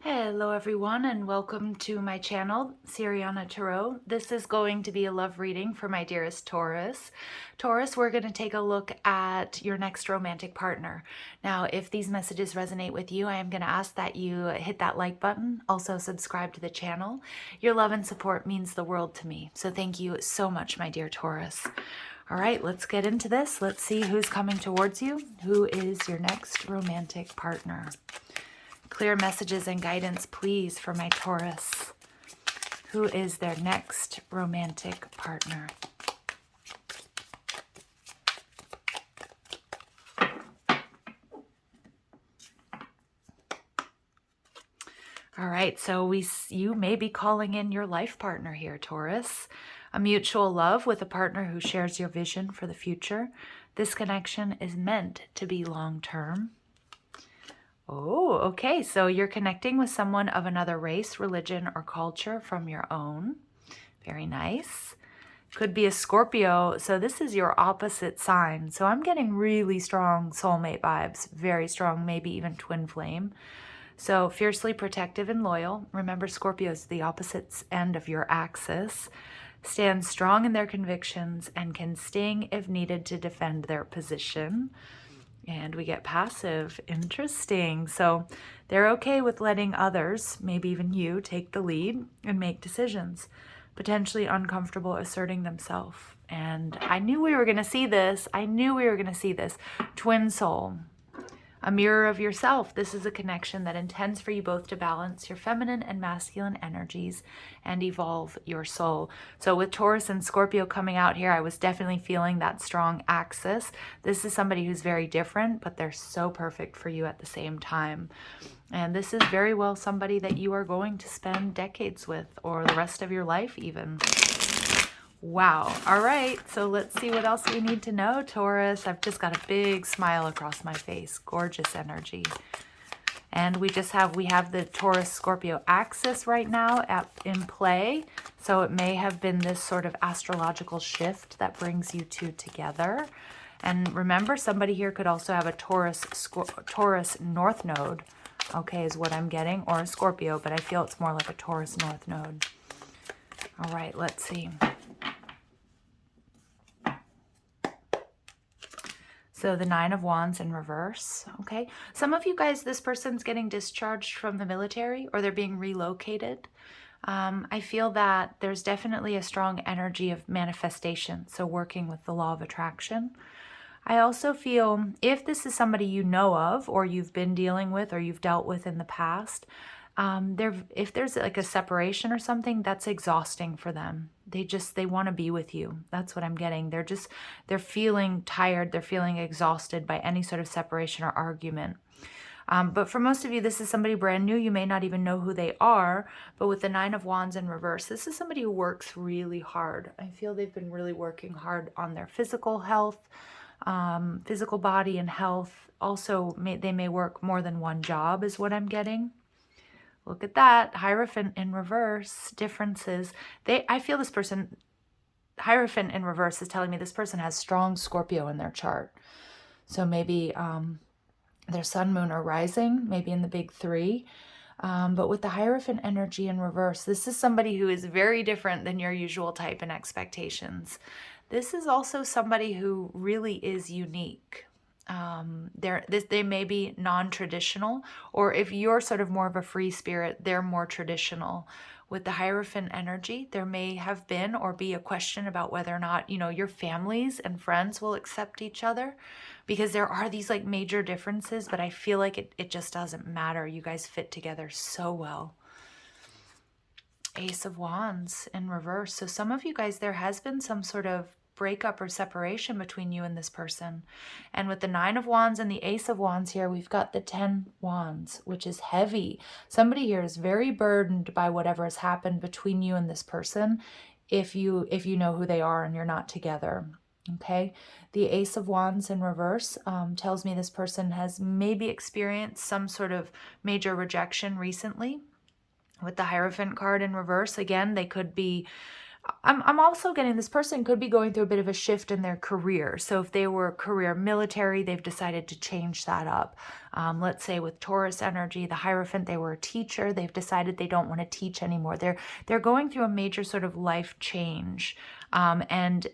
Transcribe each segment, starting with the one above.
Hello everyone and welcome to my channel, Siriana Tarot. This is going to be a love reading for my dearest Taurus. Taurus, we're going to take a look at your next romantic partner. Now, if these messages resonate with you, I am going to ask that you hit that like button, also subscribe to the channel. Your love and support means the world to me, so thank you so much, my dear Taurus. All right, let's get into this. Let's see who's coming towards you. Who is your next romantic partner? Clear messages and guidance, please, for my Taurus. Who is their next romantic partner? All right, so you may be calling in your life partner here, Taurus. A mutual love with a partner who shares your vision for the future. This connection is meant to be long-term. Oh, okay. So you're connecting with someone of another race, religion, or culture from your own. Very nice. Could be a Scorpio. So this is your opposite sign. So I'm getting really strong soulmate vibes. Very strong, maybe even twin flame. So fiercely protective and loyal. Remember, Scorpio is the opposite end of your axis. Stand strong in their convictions and can sting if needed to defend their position. And we get passive. Interesting. So they're okay with letting others, maybe even you, take the lead and make decisions. Potentially uncomfortable asserting themselves. And I knew we were going to see this. Twin soul. A mirror of yourself. This is a connection that intends for you both to balance your feminine and masculine energies and evolve your soul. So with Taurus and Scorpio coming out here, I was definitely feeling that strong axis. This is somebody who's very different, but they're so perfect for you at the same time. And this is very well somebody that you are going to spend decades with, or the rest of your life even. Wow. All right. So let's see what else we need to know, Taurus. I've just got a big smile across my face. Gorgeous energy. And we have the Taurus Scorpio axis right now in play. So it may have been this sort of astrological shift that brings you two together. And remember, somebody here could also have a Taurus North Node, okay, is what I'm getting, or a Scorpio, but I feel it's more like a Taurus North Node. All right, let's see. So the Nine of Wands in reverse, okay? Some of you guys, this person's getting discharged from the military or they're being relocated. I feel that there's definitely a strong energy of manifestation, so working with the law of attraction. I also feel if this is somebody you know of or you've been dealing with or you've dealt with in the past, if there's like a separation or something, that's exhausting for them. They want to be with you. That's what I'm getting. They're feeling tired. They're feeling exhausted by any sort of separation or argument. But for most of you, this is somebody brand new. You may not even know who they are, but with the Nine of Wands in reverse, this is somebody who works really hard. I feel they've been really working hard on their physical health, physical body and health. Also, they may work more than one job is what I'm getting. Look at that. Hierophant in reverse. Differences. I feel this person, Hierophant in reverse, is telling me this person has strong Scorpio in their chart. So maybe their sun, moon, or rising, maybe in the big three. But with the Hierophant energy in reverse, this is somebody who is very different than your usual type and expectations. This is also somebody who really is unique. They may be non-traditional, or if you're sort of more of a free spirit, they're more traditional. With the Hierophant energy, there may have been or be a question about whether or not, your families and friends will accept each other, because there are these like major differences, but I feel like it just doesn't matter. You guys fit together so well. Ace of Wands in reverse. So some of you guys, there has been some sort of breakup or separation between you and this person. And with the Nine of Wands and the Ace of Wands here, we've got the 10 Wands, which is heavy. Somebody here is very burdened by whatever has happened between you and this person, if you know who they are and you're not together. Okay, the Ace of Wands in reverse tells me this person has maybe experienced some sort of major rejection recently. With the Hierophant card in reverse, again, they could be I'm also getting this person could be going through a bit of a shift in their career. So if they were career military, they've decided to change that up. Let's say with Taurus energy, the Hierophant, they were a teacher. They've decided they don't want to teach anymore. They're going through a major sort of life change. And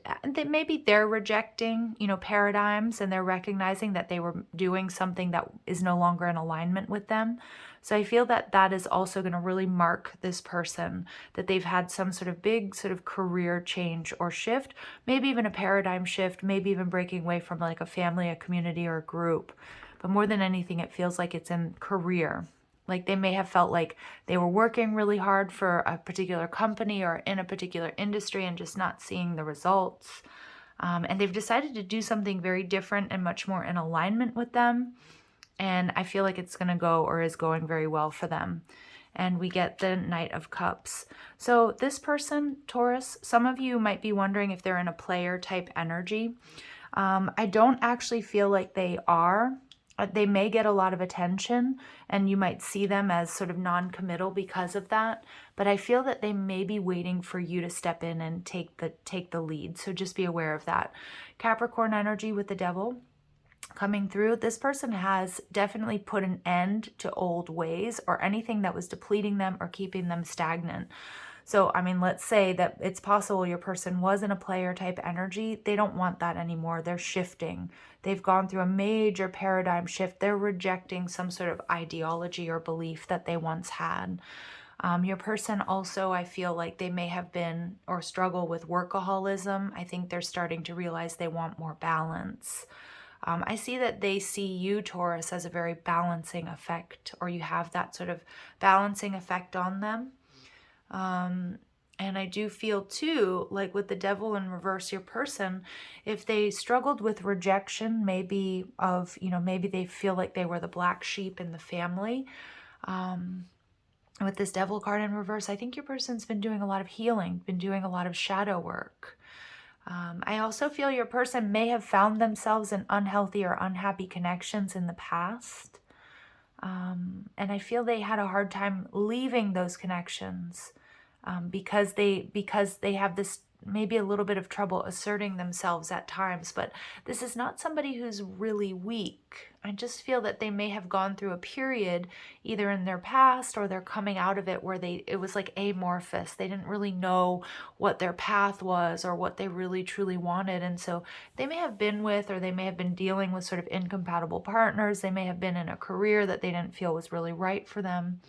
maybe they're rejecting, paradigms, and they're recognizing that they were doing something that is no longer in alignment with them. So I feel that that is also going to really mark this person, that they've had some sort of big sort of career change or shift, maybe even a paradigm shift, maybe even breaking away from like a family, a community, or a group. But more than anything, it feels like it's in career. Like they may have felt like they were working really hard for a particular company or in a particular industry and just not seeing the results. And they've decided to do something very different and much more in alignment with them. And I feel like it's going to go or is going very well for them. And we get the Knight of Cups. So this person, Taurus, some of you might be wondering if they're in a player type energy. I don't actually feel like they are. They may get a lot of attention and you might see them as sort of non-committal because of that. But I feel that they may be waiting for you to step in and take the lead. So just be aware of that. Capricorn energy with the Devil coming through. This person has definitely put an end to old ways or anything that was depleting them or keeping them stagnant. So, I mean, let's say that it's possible your person was in a player type energy. They don't want that anymore. They're shifting. They've gone through a major paradigm shift. They're rejecting some sort of ideology or belief that they once had. Your person also, I feel like they may have been or struggle with workaholism. I think they're starting to realize they want more balance. I see that they see you, Taurus, as a very balancing effect, or you have that sort of balancing effect on them. And I do feel too, like with the Devil in reverse, your person, if they struggled with rejection, maybe maybe they feel like they were the black sheep in the family. With this Devil card in reverse, I think your person's been doing a lot of healing, been doing a lot of shadow work. I also feel your person may have found themselves in unhealthy or unhappy connections in the past. And I feel they had a hard time leaving those connections because they have this maybe a little bit of trouble asserting themselves at times. But this is not somebody who's really weak. I just feel that they may have gone through a period either in their past or they're coming out of it where it was like amorphous. They didn't really know what their path was or what they really truly wanted. And so they may have been with, or they may have been dealing with sort of incompatible partners. They may have been in a career that they didn't feel was really right for them.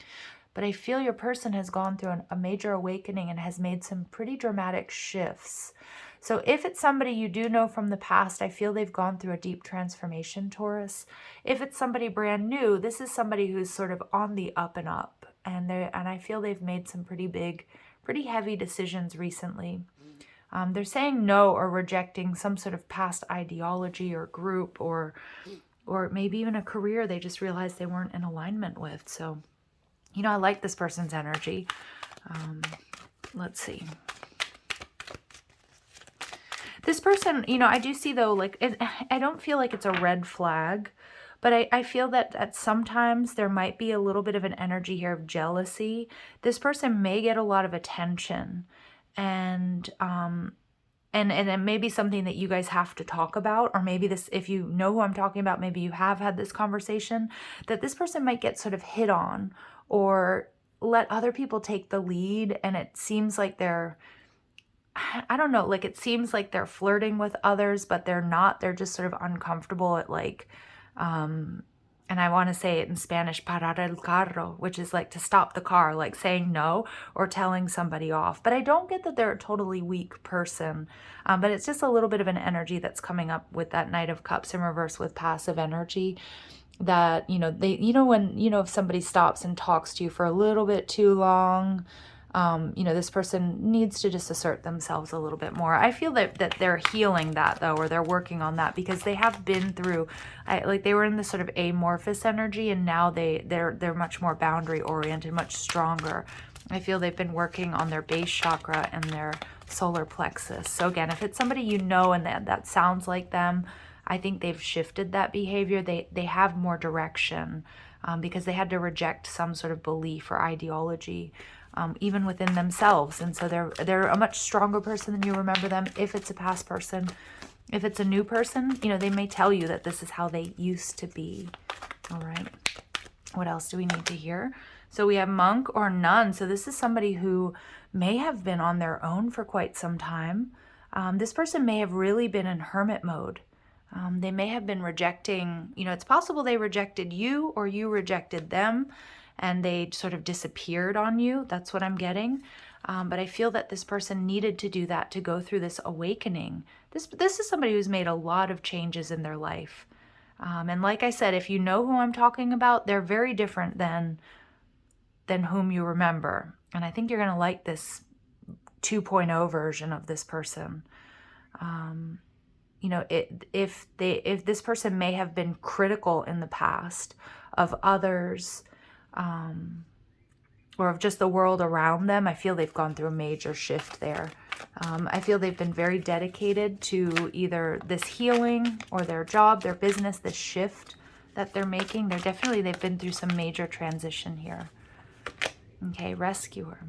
But I feel your person has gone through a major awakening and has made some pretty dramatic shifts. So if it's somebody you do know from the past, I feel they've gone through a deep transformation, Taurus. If it's somebody brand new, this is somebody who's sort of on the up and up. And I feel they've made some pretty big, pretty heavy decisions recently. They're saying no or rejecting some sort of past ideology or group or maybe even a career they just realized they weren't in alignment with. So I like this person's energy. Let's see. This person, I do see though, like, I don't feel like it's a red flag, but I feel that sometimes there might be a little bit of an energy here of jealousy. This person may get a lot of attention and it may be something that you guys have to talk about, or maybe this, if you know who I'm talking about, maybe you have had this conversation, that this person might get sort of hit on or let other people take the lead. And it seems like I don't know, like it seems like they're flirting with others, but they're not. They're just sort of uncomfortable at like, and I want to say it in Spanish, parar el carro, which is like to stop the car, like saying no or telling somebody off. But I don't get that they're a totally weak person, but it's just a little bit of an energy that's coming up with that Knight of Cups in reverse with passive energy. That, when, if somebody stops and talks to you for a little bit too long, this person needs to just assert themselves a little bit more. I feel that they're healing that though, or they're working on that because they have been through, like they were in this sort of amorphous energy and now they're much more boundary oriented, much stronger. I feel they've been working on their base chakra and their solar plexus. So again, if it's somebody and that sounds like them, I think they've shifted that behavior. They have more direction because they had to reject some sort of belief or ideology. even within themselves. And so they're a much stronger person than you remember them if it's a past person. If it's a new person, you know, they may tell you that this is how they used to be. All right. What else do we need to hear? So we have monk or nun. So this is somebody who may have been on their own for quite some time. This person may have really been in hermit mode. They may have been rejecting, you know, it's possible they rejected you or you rejected them and they sort of disappeared on you. That's what I'm getting. But I feel that this person needed to do that to go through this awakening. This is somebody who's made a lot of changes in their life. And like I said, if you know who I'm talking about, they're very different than whom you remember. And I think you're going to like this 2.0 version of this person. You know, if this person may have been critical in the past of others, or of just the world around them, I feel they've gone through a major shift there. I feel they've been very dedicated to either this healing or their job, their business, this shift that they're making. They've been through some major transition here. Okay, rescuer.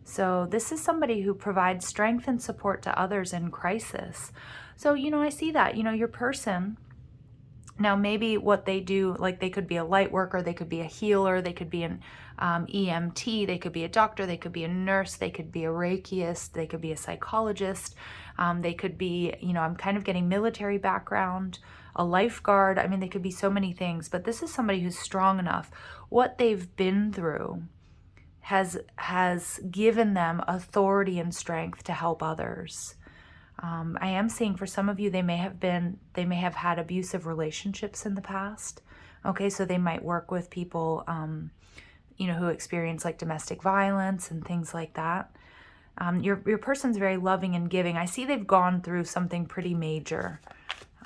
So this is somebody who provides strength and support to others in crisis. So, you know, I see that, you know, your person, now maybe what they do, like they could be a light worker, they could be a healer, they could be an EMT, they could be a doctor, they could be a nurse, they could be a Reikiist, they could be a psychologist, they could be, you know, I'm kind of getting military background, a lifeguard. I mean, they could be so many things, but this is somebody who's strong enough. What they've been through has given them authority and strength to help others. I am seeing for some of you, they may have had abusive relationships in the past. Okay, so they might work with people, you know, who experience like domestic violence and things like that. Your person's very loving and giving. I see they've gone through something pretty major.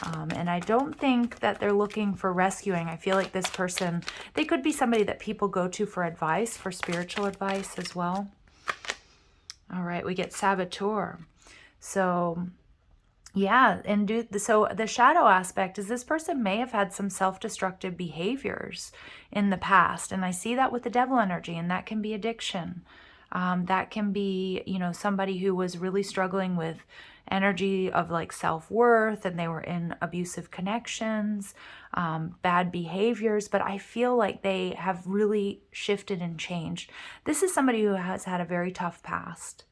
And I don't think that they're looking for rescuing. I feel like this person, they could be somebody that people go to for advice, for spiritual advice as well. All right, we get saboteur. So yeah, and so the shadow aspect is this person may have had some self-destructive behaviors in the past. And I see that with the devil energy, and that can be addiction. That can be, you know, somebody who was really struggling with energy of like self-worth, and they were in abusive connections, bad behaviors, but I feel like they have really shifted and changed. This is somebody who has had a very tough past.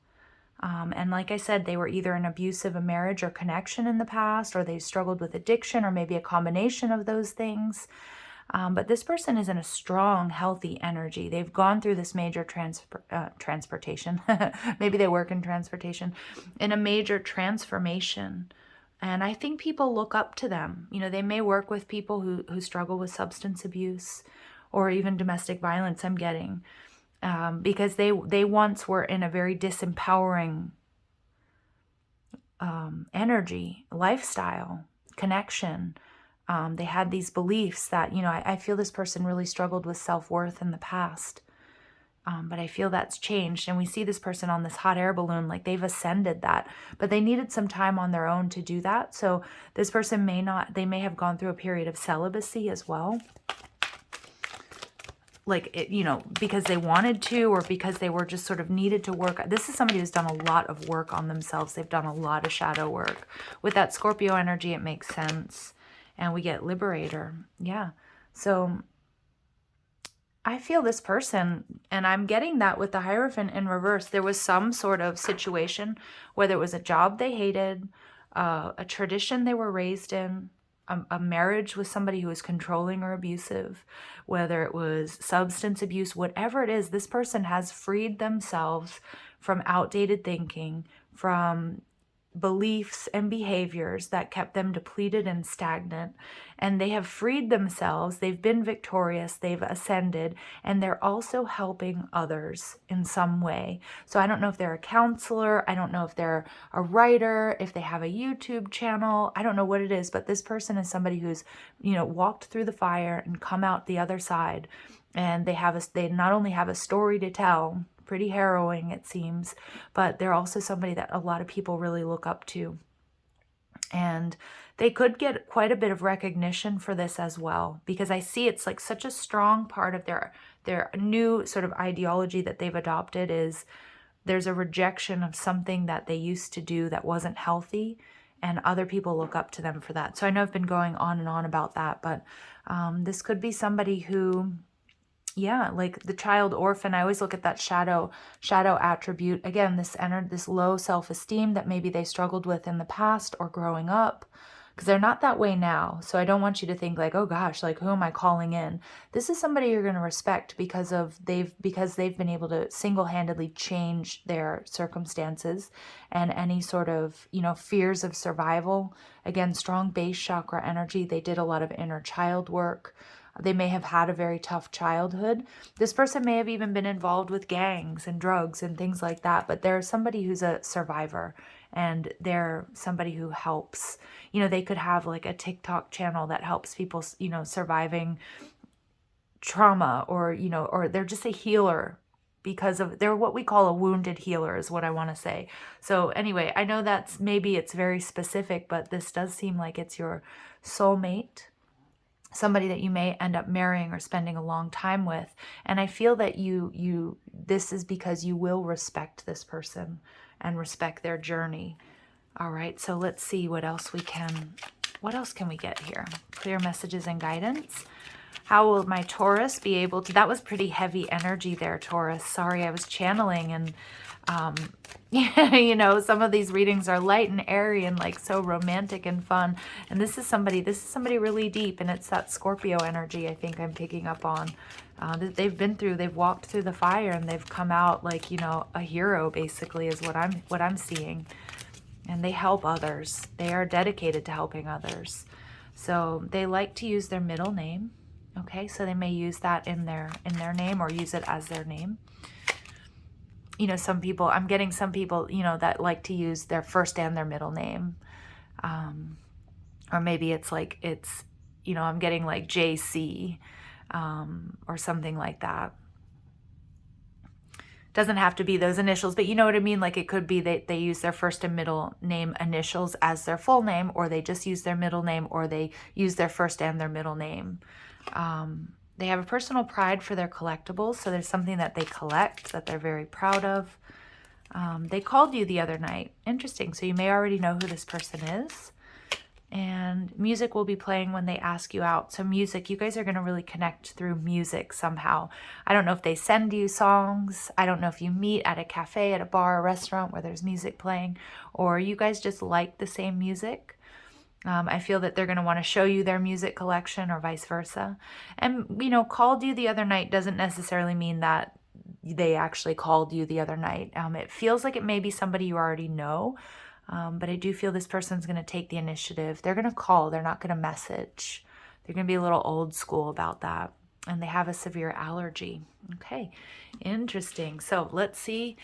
And like I said, they were either in abusive a marriage or connection in the past, or they struggled with addiction, or maybe a combination of those things. But this person is in a strong, healthy energy. They've gone through this major transportation. Maybe they work in transportation, in a major transformation. And I think people look up to them. You know, they may work with people who struggle with substance abuse or even domestic violence, I'm getting. Because they once were in a very disempowering energy, lifestyle, connection. They had these beliefs that, you know, I feel this person really struggled with self-worth in the past. But I feel that's changed. And we see this person on this hot air balloon, like they've ascended that. But they needed some time on their own to do that. So this person they may have gone through a period of celibacy as well. Like, it, you know, because they wanted to, or because they were just sort of needed to work. This is somebody who's done a lot of work on themselves. They've done a lot of shadow work. With that Scorpio energy, it makes sense. And we get liberator. Yeah. So I feel this person, and I'm getting that with the Hierophant in reverse. There was some sort of situation, whether it was a job they hated, a tradition they were raised in, a marriage with somebody who was controlling or abusive, whether it was substance abuse, whatever it is, this person has freed themselves from outdated thinking, from beliefs and behaviors that kept them depleted and stagnant, and they have freed themselves. They've been victorious, they've ascended, and they're also helping others in some way. So I don't know if they're a counselor, I don't know if they're a writer, if they have a YouTube channel, I don't know what it is, but this person is somebody who's, you know, walked through the fire and come out the other side, and they not only have a story to tell, pretty harrowing it seems, but they're also somebody that a lot of people really look up to. And they could get quite a bit of recognition for this as well, because I see it's like such a strong part of their their new sort of ideology that they've adopted is there's a rejection of something that they used to do that wasn't healthy, and other people look up to them for that. So I know I've been going on and on about that, but this could be somebody who, yeah, like the child orphan. I always look at that shadow attribute. Again, this low self-esteem that maybe they struggled with in the past or growing up, because they're not that way now. So I don't want you to think like, oh gosh, like who am I calling in? This is somebody you're going to respect because they've been able to single-handedly change their circumstances and any sort of, fears of survival. Again, strong base chakra energy. They did a lot of inner child work. They may have had a very tough childhood. This person may have even been involved with gangs and drugs and things like that, but they're somebody who's a survivor, and they're somebody who helps. They could have like a TikTok channel that helps people, surviving trauma, or they're just a healer because they're what we call a wounded healer is what I want to say. So anyway, I know it's very specific, but this does seem like it's your soulmate, somebody that you may end up marrying or spending a long time with. And I feel that this is because you will respect this person and respect their journey. All right, so let's see what else can we get here? Clear messages and guidance. How will my Taurus be able to, that was pretty heavy energy there, Taurus. Sorry, I was channeling, and some of these readings are light and airy and like so romantic and fun. And this is somebody really deep, and it's that Scorpio energy I think I'm picking up on. They've walked through the fire, and they've come out like, a hero basically is what I'm seeing. And they help others. They are dedicated to helping others. So they like to use their middle name. Okay, so they may use that in their name or use it as their name. I'm getting some people, that like to use their first and their middle name. Or maybe I'm getting like JC or something like that. Doesn't have to be those initials, but you know what I mean? Like it could be they use their first and middle name initials as their full name, or they just use their middle name, or they use their first and their middle name. They have a personal pride for their collectibles, so there's something that they collect that they're very proud of. They called you the other night. Interesting. So you may already know who this person is. And music will be playing when they ask you out. So music, you guys are going to really connect through music somehow. I don't know if they send you songs. I don't know if you meet at a cafe, at a bar, a restaurant where there's music playing, or you guys just like the same music. I feel that they're going to want to show you their music collection or vice versa. And, called you the other night doesn't necessarily mean that they actually called you the other night. It feels like it may be somebody you already know. But I do feel this person's going to take the initiative. They're going to call. They're not going to message. They're going to be a little old school about that. And they have a severe allergy. Okay, interesting. So let's see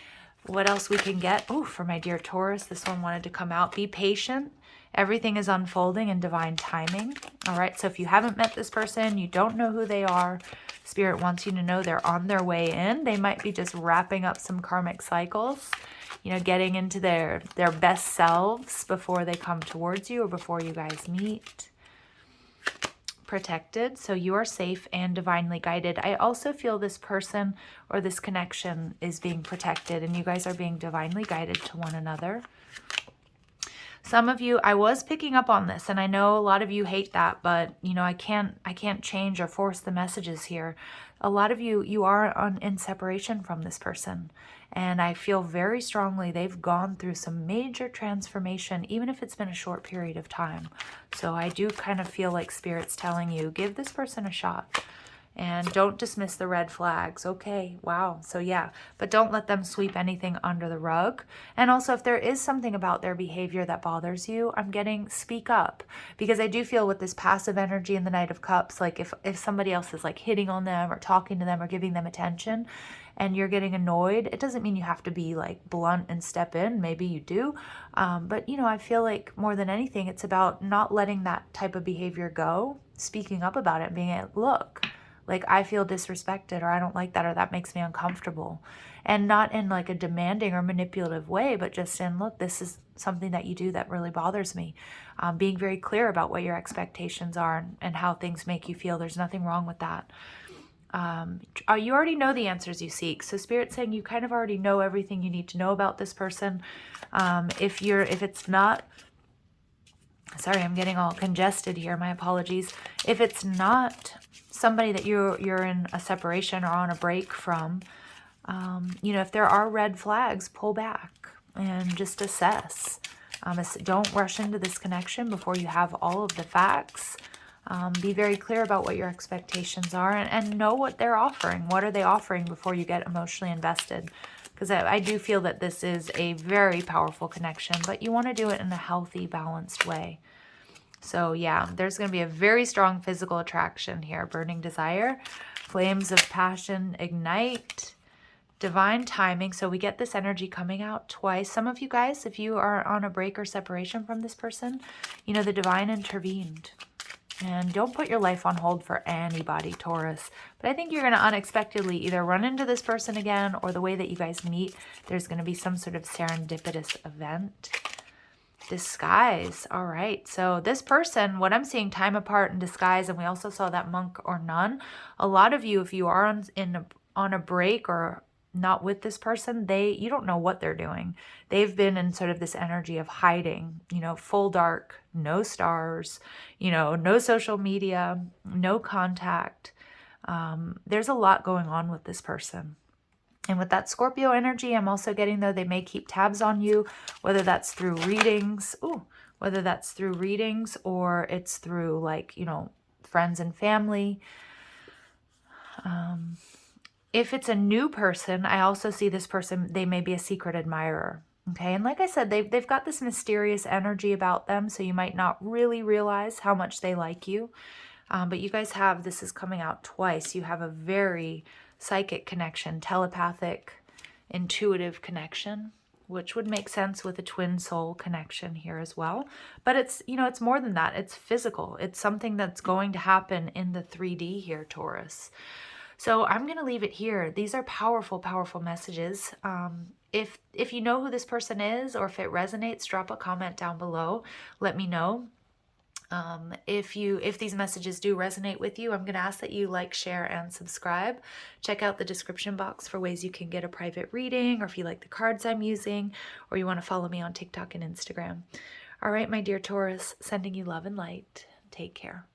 what else we can get. Oh, for my dear Taurus, this one wanted to come out. Be patient. Everything is unfolding in divine timing. All right, so if you haven't met this person, you don't know who they are, Spirit wants you to know they're on their way in. They might be just wrapping up some karmic cycles, getting into their best selves before they come towards you or before you guys meet. Protected, so you are safe and divinely guided. I also feel this person or this connection is being protected, and you guys are being divinely guided to one another. Some of you, I was picking up on this, and I know a lot of you hate that, but I can't change or force the messages here. A lot of you are in separation from this person, and I feel very strongly they've gone through some major transformation, even if it's been a short period of time. So I do kind of feel like Spirit's telling you, give this person a shot. And don't dismiss the red flags. Okay, wow. So yeah, but don't let them sweep anything under the rug. And also, if there is something about their behavior that bothers you, I'm getting speak up. Because I do feel with this passive energy in the Knight of Cups, like if somebody else is like hitting on them or talking to them or giving them attention and you're getting annoyed, it doesn't mean you have to be like blunt and step in. Maybe you do. But I feel like more than anything, it's about not letting that type of behavior go, speaking up about it, being like, look, like I feel disrespected, or I don't like that, or that makes me uncomfortable. And not in like a demanding or manipulative way, but just in, look, this is something that you do that really bothers me. Being very clear about what your expectations are and how things make you feel. There's nothing wrong with that. You already know the answers you seek. So Spirit's saying you kind of already know everything you need to know about this person. If it's not, sorry, I'm getting all congested here. My apologies. If it's not somebody that you're in a separation or on a break from, you know, if there are red flags, pull back and just assess. Don't rush into this connection before you have all of the facts. Be very clear about what your expectations are, and know what they're offering. What are they offering before you get emotionally invested? Because I do feel that this is a very powerful connection, but you want to do it in a healthy, balanced way. So yeah, there's going to be a very strong physical attraction here. Burning desire, flames of passion ignite, divine timing. So we get this energy coming out twice. Some of you guys, if you are on a break or separation from this person, you know, the divine intervened. And don't put your life on hold for anybody, Taurus. But I think you're going to unexpectedly either run into this person again, or the way that you guys meet, there's going to be some sort of serendipitous event. Disguise. All right. So this person, what I'm seeing, time apart and disguise, and we also saw that monk or nun. A lot of you, if you are on a break or not with this person, you don't know what they're doing. They've been in sort of this energy of hiding, you know, full dark, no stars, you know, no social media, no contact. There's a lot going on with this person. And with that Scorpio energy, I'm also getting, though, they may keep tabs on you, whether that's through readings, or it's through, like, you know, friends and family. If it's a new person, I also see this person, they may be a secret admirer. Okay, and like I said, they've got this mysterious energy about them, so you might not really realize how much they like you. But you guys have, this is coming out twice, you have a very psychic connection, telepathic, intuitive connection, which would make sense with a twin soul connection here as well. But it's, you know, it's more than that. It's physical. It's something that's going to happen in the 3D here, Taurus. So I'm going to leave it here. These are powerful, powerful messages. If you know who this person is, or if it resonates, drop a comment down below. Let me know. If these messages do resonate with you, I'm going to ask that you like, share, and subscribe. Check out the description box for ways you can get a private reading, or if you like the cards I'm using, or you want to follow me on TikTok and Instagram. All right, my dear Taurus, sending you love and light. Take care.